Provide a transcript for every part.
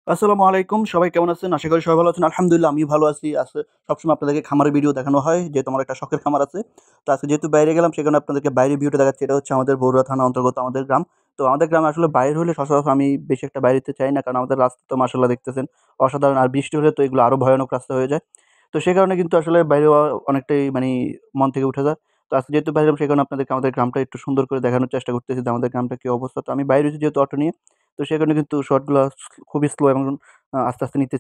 আসসালামু আলাইকুম। সবাই কেমন আছেন? আশা করি সবাই ভালো আছেন। আলহামদুলিল্লাহ আমিও ভালো আছি। সবসময় আপনাদেরকে খামারের ভিডিও দেখানো হয়। যেহেতু আমার একটা শখের খামার আছে। তো আজকে যেহেতু বাইরে গেলাম সে কারণে আপনাদেরকে বাইরের ভিউটা দেখাচ্ছি। এটা হচ্ছে আমাদের বগুড়া থানা অন্তর্গত আমাদের গ্রাম। তো আমাদের গ্রামে আসলে বাইরে হলে সচরাচর আমি বেশি একটা বাইরে যেতে চাই না। কারণ আমাদের রাস্তা তো মাশাআল্লাহ দেখতেছেন অসাধারণ। আর বৃষ্টি হলে তো এগুলো আরো ভয়ানক রাস্তা হয়ে যায়। তো সে কারণে কিন্তু আসলে বাইরে হওয়া অনেকটাই মন থেকে উঠে যায়। তো আজকে যেহেতু বাইরে গেলাম সে কারণে আপনাদেরকে আমাদের গ্রামটা একটু সুন্দর করে দেখানোর চেষ্টা করতেছি যে আমাদের গ্রামটা কি অবস্থা। তো আমি বাইরে হইছি যেহেতু অটো নিয়ে। তো সে কারণে কিন্তু শটগুলা খুবই স্লো এবং আস্তে, আস্তে নিতে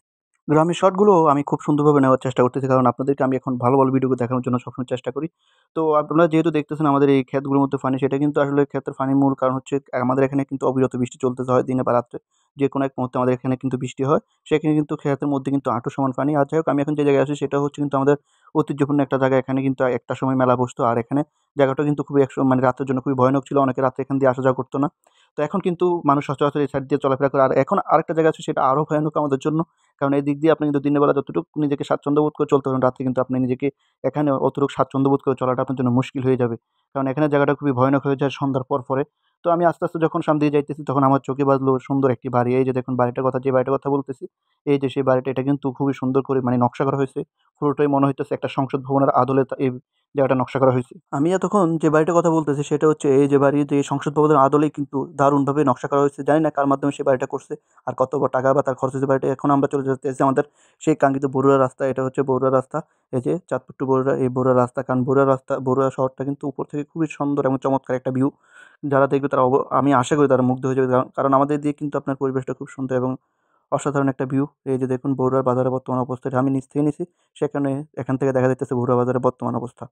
গ্রামের শটগুলো আমি খুব সুন্দরভাবে নেওয়ার চেষ্টা করতেছি। কারণ আপনাদেরকে আমি এখন ভালো, ভালো ভিডিও দেখানোর জন্য সবসময় চেষ্টা করি। তো আপনারা যেহেতু দেখতেছেন আমাদের এই ক্ষেতগুলোর মধ্যে পানি, সেটা কিন্তু আসলে ক্ষেতের পানির মূল কারণ হচ্ছে আমাদের এখানে কিন্তু অবিরত বৃষ্টি চলতেছে হয় দিনে বা রাত্রে। যেকোনো এক মুহূর্তে আমাদের এখানে কিন্তু বৃষ্টি হয়। সেখানে কিন্তু ক্ষেতের মধ্যে কিন্তু হাঁটু সমান পানি। আর যাই হোক আমি এখন যে জায়গায় আছি সেটা হচ্ছে কিন্তু আমাদের ঐতিহ্যপূর্ণ একটা জায়গা। এখানে কিন্তু একটা সময় মেলা বসতো। আর এখানে জায়গাটা কিন্তু খুবই রাতের জন্য খুবই ভয়ানক ছিল। অনেকে রাত্রে এখান দিয়ে আসা যাওয়া করত না। তো এখন কিন্তু মানুষ সচরাচর এই সাইড দিয়ে চলাফেরা করে। আর এখন আরেকটা জায়গা আছে সেটা আরো ভয়ানক আমাদের জন্য। কারণ এই দিক দিয়ে আপনি কিন্তু দিনের বেলা যতটুকু নিজেকে স্বাচ্ছন্দ্য বোধ করে চলতে পারেন, রাত্রে কিন্তু আপনি নিজেকে এখানে অতটুকু স্বাচ্ছন্দ্য বোধ করে চলাটা আপনার জন্য মুশকিল হয়ে যাবে। কারণ এখানে জায়গাটা খুবই ভয়ানক হয়ে যায় সন্ধ্যার পরে। তো আমি আস্তে, আস্তে যখন সামনে দিয়ে যাইতেছি তখন আমার চোখে বাজলো সুন্দর একটি বাড়ি। এই যে দেখুন বাড়িটার কথা যে বাড়িটার কথা বলতেছি, এই যে সেই বাড়িটা এটা কিন্তু খুবই সুন্দর করে নকশা করা হয়েছে। পুরোটাই মনে হইতেছে একটা সংসদ ভবনের আদলে এই জায়গাটা নকশা করা হইছে। আমি এতক্ষণ যে বাড়িটার কথা বলতেছি সেটা হচ্ছে এই যে বাড়ি যে সংসদ ভবনের আদলেই কিন্তু দারুণভাবে নকশা করা হয়েছে। জানি না কার মাধ্যমে সে বাড়িটা করছে। আর কত টাকা বা তার খরচ হয়েছে বাড়িটা। এখন আমরা চলে যেতেছি আমাদের সেই কাঙ্ক্ষিত বরুড়া রাস্তা। এটা হচ্ছে বরুড়া রাস্তা। এই যে চাঁদপুর টু বরুড়া এই বরুড়া রাস্তা। কারণ বরুড়া শহরটা কিন্তু উপর থেকে খুবই সুন্দর এবং চমৎকার একটা ভিউ। যারা দেখবে তারা আমি আশা করি তারা মুগ্ধ হয়ে যাবে। কারণ আমাদের দিয়ে কিন্তু আপনার পরিবেশটা খুব সুন্দর এবং অসাধারণ একটা ভিউ। এই যে দেখুন বরুড়ার বাজারের বর্তমান অবস্থা। এটা আমি নিচ থেকে নিছি। সেখানে এখান থেকে দেখা যাইতেছে বরুড়া বাজারের বর্তমান অবস্থা।